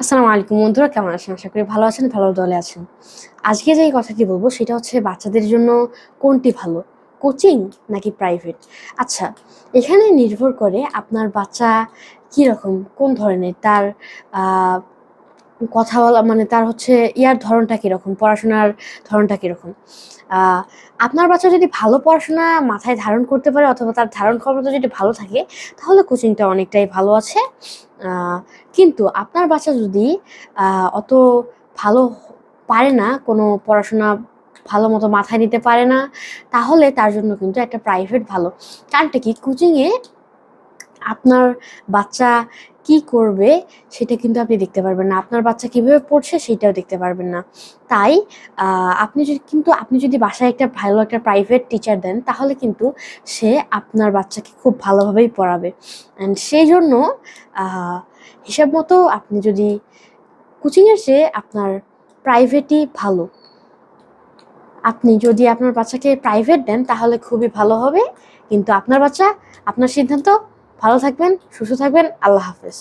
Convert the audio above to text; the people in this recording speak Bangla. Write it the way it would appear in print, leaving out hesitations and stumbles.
আসসালামু আলাইকুম বন্ধুরা, কেমন আছেন? আশা করি ভালো আছেন, ভালো দলে আছেন। আজকে যে কথাটি বলবো সেটা হচ্ছে বাচ্চাদের জন্য কোনটি ভালো, কোচিং নাকি প্রাইভেট? আচ্ছা, এখানে নির্ভর করে আপনার বাচ্চা কীরকম, কোন ধরনের, তার আহ, কথা বলা মানে তার হচ্ছে ধরনটা কীরকম, পড়াশোনার ধরনটা কীরকম। আহ, আপনার বাচ্চা যদি ভালো পড়াশোনা মাথায় ধারণ করতে পারে অথবা তার ধারণ ক্ষমতা যদি ভালো থাকে, তাহলে কোচিংটা অনেকটাই ভালো আছে। আহ, কিন্তু আপনার বাচ্চা যদি অত ভালো পারে না, কোনো পড়াশোনা ভালো মতো মাথায় নিতে পারে না, তাহলে তার জন্য কিন্তু একটা প্রাইভেট ভালো। কারণটা কি, কোচিংয়ে আপনার বাচ্চা কি করবে সেটা কিন্তু আপনি দেখতে পারবেন না, আপনার বাচ্চা কিভাবে পড়ছে সেটাও দেখতে পারবেন না। তাই আপনি যদি বাসায় একটা ভালো একটা প্রাইভেট টিচার দেন, তাহলে কিন্তু সে আপনার বাচ্চাকে খুব ভালোভাবেই পড়াবে। অ্যান্ড সেই জন্য হিসাব মতো আপনি যদি কোচিংয়ের চেয়ে আপনার প্রাইভেটই ভালো। আপনি যদি আপনার বাচ্চাকে প্রাইভেট দেন তাহলে খুবই ভালো হবে। কিন্তু আপনার বাচ্চা, আপনার সিদ্ধান্ত। ভালো থাকবেন, সুস্থ থাকবেন। আল্লাহ হাফেজ।